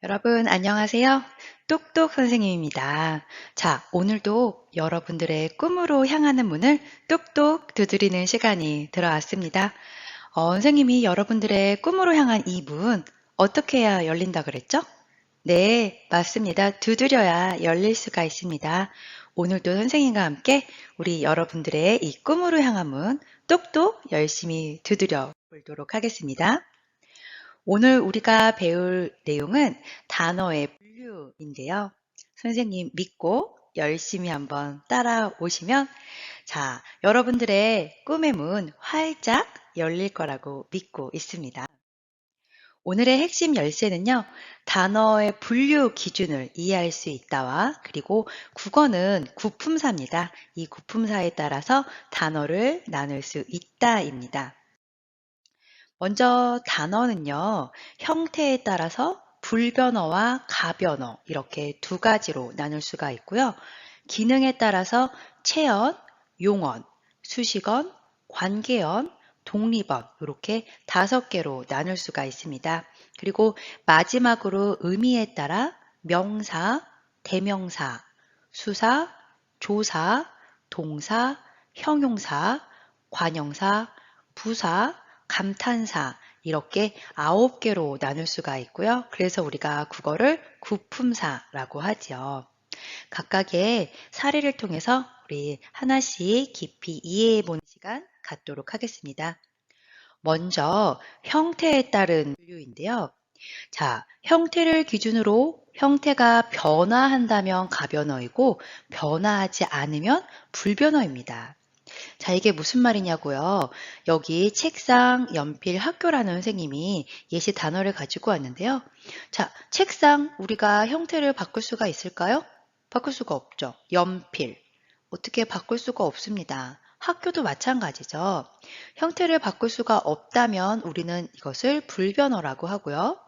여러분, 안녕하세요. 똑똑 선생님입니다. 자, 오늘도 여러분들의 꿈으로 향하는 문을 똑똑 두드리는 시간이 들어왔습니다. 선생님이 여러분들의 꿈으로 향한 이 문, 어떻게 해야 열린다 그랬죠? 네, 맞습니다. 두드려야 열릴 수가 있습니다. 오늘도 선생님과 함께 우리 여러분들의 이 꿈으로 향한 문, 똑똑 열심히 두드려 보도록 하겠습니다. 오늘 우리가 배울 내용은 단어의 분류인데요. 선생님 믿고 열심히 한번 따라오시면 여러분들의 꿈의 문 활짝 열릴 거라고 믿고 있습니다. 오늘의 핵심 열쇠는요, 단어의 분류 기준을 이해할 수 있다와 그리고 국어는 구품사입니다. 이 구품사에 따라서 단어를 나눌 수 있다입니다. 먼저 단어는요, 형태에 따라서 불변어와 가변어 이렇게 두 가지로 나눌 수가 있고요. 기능에 따라서 체언, 용언, 수식언, 관계언, 독립언 이렇게 5개로 나눌 수가 있습니다. 그리고 마지막으로 의미에 따라 명사, 대명사, 수사, 조사, 동사, 형용사, 관형사, 부사, 감탄사 이렇게 9개로 나눌 수가 있고요. 그래서 우리가 국어를 구품사라고 하죠. 각각의 사례를 통해서 우리 하나씩 깊이 이해해 보는 시간 갖도록 하겠습니다. 먼저 형태에 따른 분류인데요. 형태를 기준으로 형태가 변화한다면 가변어이고 변화하지 않으면 불변어입니다. 이게 무슨 말이냐고요. 여기 책상, 연필, 학교라는 선생님이 예시 단어를 가지고 왔는데요. 책상 우리가 형태를 바꿀 수가 있을까요? 바꿀 수가 없죠. 연필 어떻게 바꿀 수가 없습니다. 학교도 마찬가지죠. 형태를 바꿀 수가 없다면 우리는 이것을 불변어라고 하고요.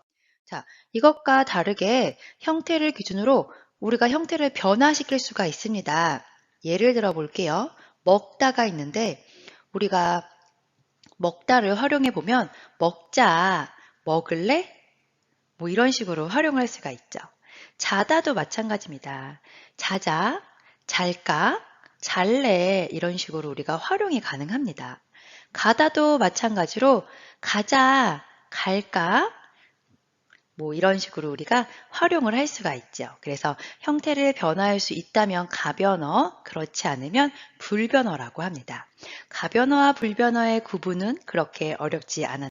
이것과 다르게 형태를 기준으로 우리가 형태를 변화시킬 수가 있습니다. 예를 들어 볼게요. 먹다가 있는데 우리가 먹다를 활용해 보면 먹자, 먹을래? 뭐 이런 식으로 활용할 수가 있죠. 자다도 마찬가지입니다. 자자, 잘까, 잘래 이런 식으로 우리가 활용이 가능합니다. 가다도 마찬가지로 가자, 갈까, 뭐 이런 식으로 우리가 활용을 할 수가 있죠. 그래서 형태를 변화할 수 있다면 가변어, 그렇지 않으면 불변어라고 합니다. 가변어와 불변어의 구분은 그렇게 어렵지 않아요.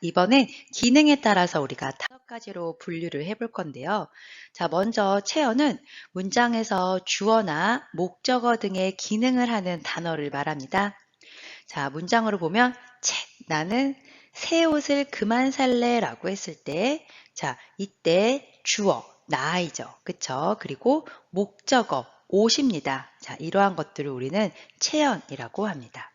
이번엔 기능에 따라서 우리가 5가지로 분류를 해볼 건데요. 먼저 체어는 문장에서 주어나 목적어 등의 기능을 하는 단어를 말합니다. 문장으로 보면 나는 새 옷을 그만 살래 라고 했을 때 이때 주어 나이죠. 그쵸? 그리고 목적어 옷입니다. 이러한 것들을 우리는 체언이라고 합니다.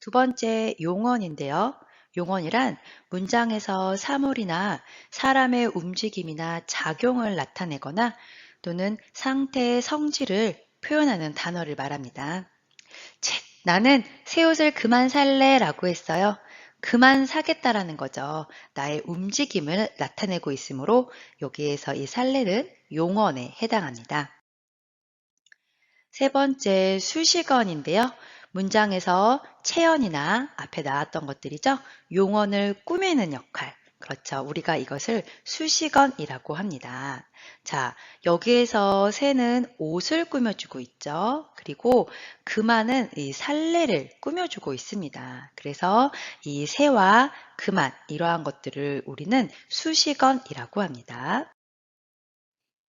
두 번째 용언인데요. 용언이란 문장에서 사물이나 사람의 움직임이나 작용을 나타내거나 또는 상태의 성질을 표현하는 단어를 말합니다. 나는 새 옷을 그만 살래 라고 했어요. 그만 사겠다라는 거죠. 나의 움직임을 나타내고 있으므로 여기에서 이 살래는 용언에 해당합니다. 세 번째 수식언인데요. 문장에서 체언이나 앞에 나왔던 것들이죠. 용언을 꾸미는 역할. 그렇죠. 우리가 이것을 수식언이라고 합니다. 여기에서 새는 옷을 꾸며주고 있죠. 그리고 그만은 이 살레를 꾸며주고 있습니다. 그래서 이 새와 그만 이러한 것들을 우리는 수식언이라고 합니다.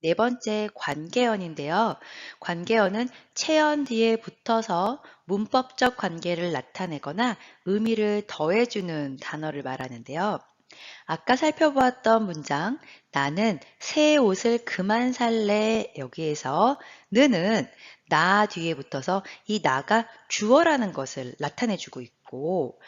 네 번째 관계언인데요. 관계언은 체언 뒤에 붙어서 문법적 관계를 나타내거나 의미를 더해주는 단어를 말하는데요. 아까 살펴보았던 문장 나는 새 옷을 그만 살래 여기에서 는은 나 뒤에 붙어서 이 나가 주어라는 것을 나타내주고 있고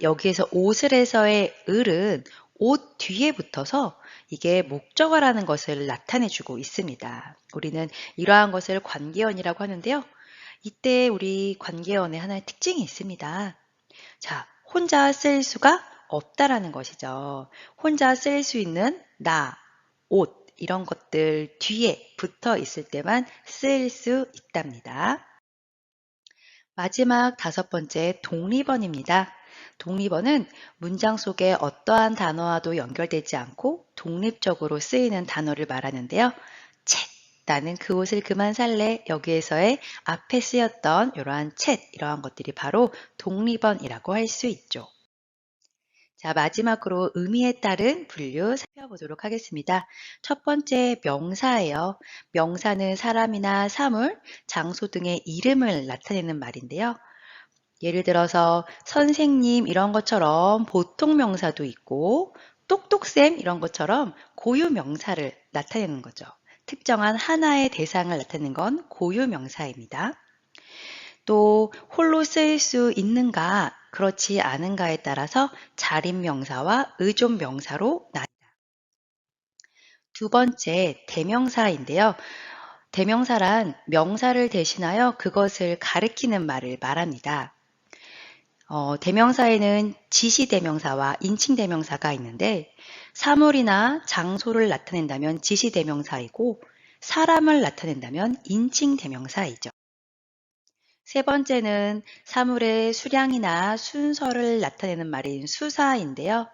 여기에서 옷을 해서의 을은 옷 뒤에 붙어서 이게 목적어라는 것을 나타내주고 있습니다. 우리는 이러한 것을 관계언이라고 하는데요. 이때 우리 관계언에 하나의 특징이 있습니다. 혼자 쓸 수가 없다라는 것이죠. 혼자 쓸 수 있는 나, 옷 이런 것들 뒤에 붙어 있을 때만 쓸 수 있답니다. 마지막 다섯 번째 독립어입니다. 독립어는 문장 속에 어떠한 단어와도 연결되지 않고 독립적으로 쓰이는 단어를 말하는데요. 챗, 나는 그 옷을 그만 살래. 여기에서의 앞에 쓰였던 이러한 챗, 이러한 것들이 바로 독립어이라고 할 수 있죠. 자, 마지막으로 의미에 따른 분류 살펴보도록 하겠습니다. 첫 번째 명사예요. 명사는 사람이나 사물, 장소 등의 이름을 나타내는 말인데요. 예를 들어서 선생님 이런 것처럼 보통 명사도 있고 똑똑쌤 이런 것처럼 고유 명사를 나타내는 거죠. 특정한 하나의 대상을 나타내는 건 고유 명사입니다. 또 홀로 쓰일 수 있는가 그렇지 않은가에 따라서 자림 명사와 의존 명사로 나뉩니다. 두 번째 대명사인데요. 대명사란 명사를 대신하여 그것을 가리키는 말을 말합니다. 대명사에는 지시대명사와 인칭대명사가 있는데 사물이나 장소를 나타낸다면 지시대명사이고 사람을 나타낸다면 인칭대명사이죠. 세 번째는 사물의 수량이나 순서를 나타내는 말인 수사인데요.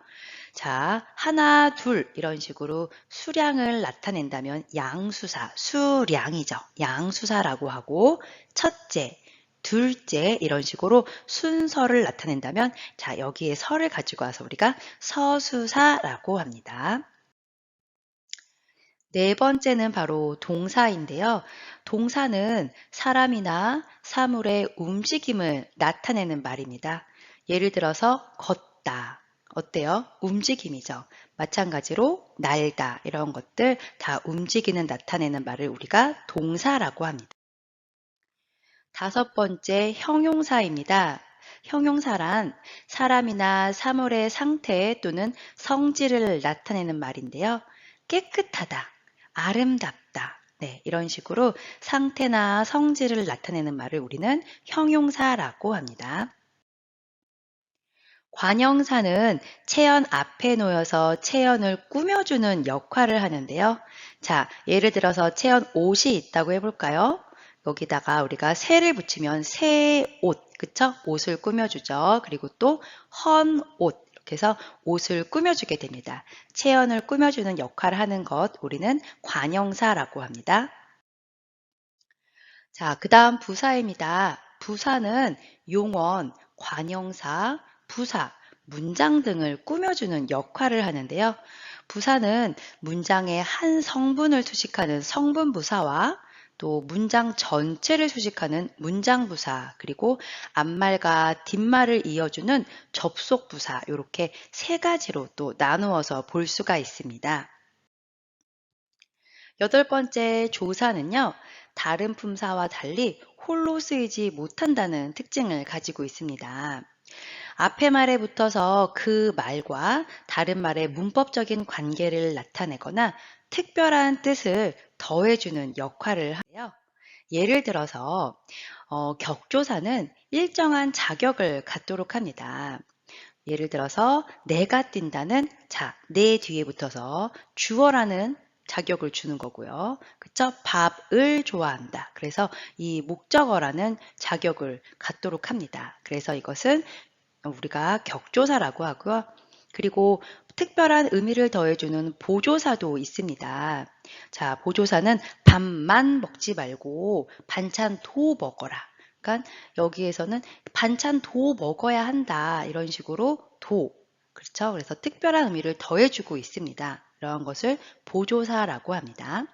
자, 하나, 둘 이런 식으로 수량을 나타낸다면 양수사, 수량이죠. 양수사라고 하고 첫째, 둘째 이런 식으로 순서를 나타낸다면 자, 여기에 서를 가지고 와서 우리가 서수사라고 합니다. 네 번째는 바로 동사인데요. 동사는 사람이나 사물의 움직임을 나타내는 말입니다. 예를 들어서 걷다. 어때요? 움직임이죠. 마찬가지로 날다 이런 것들 다 움직이는 나타내는 말을 우리가 동사라고 합니다. 다섯 번째 형용사입니다. 형용사란 사람이나 사물의 상태 또는 성질을 나타내는 말인데요. 깨끗하다, 아름답다, 네, 이런 식으로 상태나 성질을 나타내는 말을 우리는 형용사라고 합니다. 관형사는 체연 앞에 놓여서 체연을 꾸며주는 역할을 하는데요. 자, 예를 들어서 체연 옷이 있다고 해볼까요? 여기다가 우리가 새를 붙이면 새 옷, 그쵸? 옷을 꾸며주죠. 그리고 또 헌 옷, 이렇게 해서 옷을 꾸며주게 됩니다. 체연을 꾸며주는 역할을 하는 것, 우리는 관형사라고 합니다. 자, 그 다음 부사입니다. 부사는 용언, 관형사, 부사, 문장 등을 꾸며주는 역할을 하는데요. 부사는 문장의 한 성분을 수식하는 성분부사와 또 문장 전체를 수식하는 문장부사, 그리고 앞말과 뒷말을 이어주는 접속부사, 이렇게 세 가지로 또 나누어서 볼 수가 있습니다. 여덟 번째 조사는요. 다른 품사와 달리 홀로 쓰이지 못한다는 특징을 가지고 있습니다. 앞에 말에 붙어서 그 말과 다른 말의 문법적인 관계를 나타내거나 특별한 뜻을 더해주는 역할을 하는데요. 예를 들어서 격조사는 일정한 자격을 갖도록 합니다. 예를 들어서 내가 뛴다는 자, 내 뒤에 붙어서 주어라는 자격을 주는 거고요. 그쵸? 밥을 좋아한다. 그래서 이 목적어라는 자격을 갖도록 합니다. 그래서 이것은 우리가 격조사라고 하고요. 그리고 특별한 의미를 더해주는 보조사도 있습니다. 자, 보조사는 밥만 먹지 말고 반찬 도 먹어라. 그러니까 여기에서는 반찬 도 먹어야 한다. 이런 식으로 도. 그렇죠? 그래서 특별한 의미를 더해주고 있습니다. 이러한 것을 보조사라고 합니다.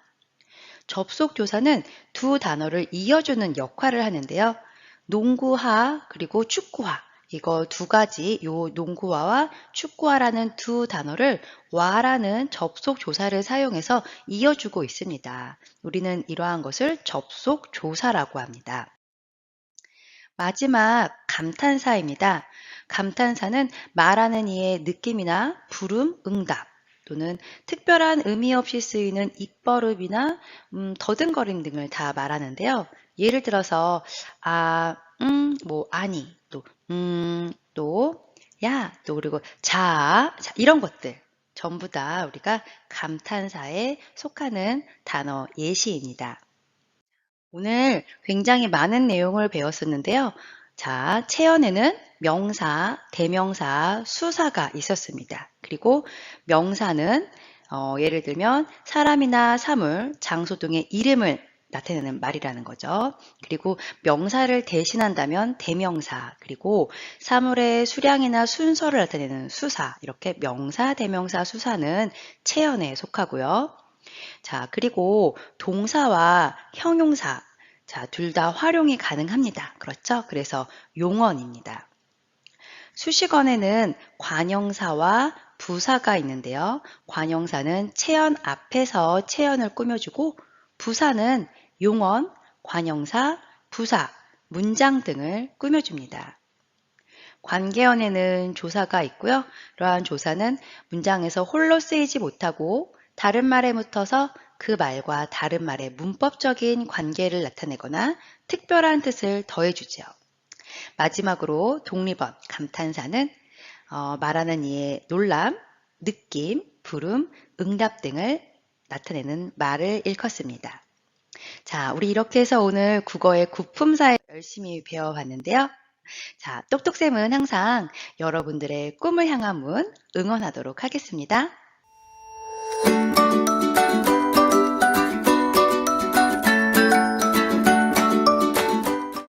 접속조사는 두 단어를 이어주는 역할을 하는데요. 농구화 그리고 축구화 이거 두 가지 요 농구화와 축구화라는 두 단어를 와라는 접속조사를 사용해서 이어주고 있습니다. 우리는 이러한 것을 접속조사라고 합니다. 마지막 감탄사입니다. 감탄사는 말하는 이의 느낌이나 부름, 응답 또는 특별한 의미 없이 쓰이는 입버릇이나 더듬거림 등을 다 말하는데요. 예를 들어서 아니, 또 야, 또 그리고 자, 이런 것들 전부 다 우리가 감탄사에 속하는 단어 예시입니다. 오늘 굉장히 많은 내용을 배웠었는데요. 자, 체연에는 명사, 대명사, 수사가 있었습니다. 그리고 명사는 예를 들면 사람이나 사물, 장소 등의 이름을 나타내는 말이라는 거죠. 그리고 명사를 대신한다면 대명사, 그리고 사물의 수량이나 순서를 나타내는 수사, 이렇게 명사, 대명사, 수사는 체연에 속하고요. 자, 그리고 동사와 형용사. 자, 둘 다 활용이 가능합니다. 그렇죠? 그래서 용언입니다. 수식어에는 관형사와 부사가 있는데요. 관형사는 체연 앞에서 체연을 꾸며주고 부사는 용언, 관형사, 부사, 문장 등을 꾸며줍니다. 관계어에는 조사가 있고요. 이러한 조사는 문장에서 홀로 쓰이지 못하고 다른 말에 붙어서 그 말과 다른 말의 문법적인 관계를 나타내거나 특별한 뜻을 더해주죠. 마지막으로 독립언, 감탄사는 말하는 이의 놀람, 느낌, 부름, 응답 등을 나타내는 말을 일컫습니다. 자, 우리 이렇게 해서 오늘 국어의 구품사에 열심히 배워봤는데요. 자, 똑똑쌤은 항상 여러분들의 꿈을 향한 문 응원하도록 하겠습니다.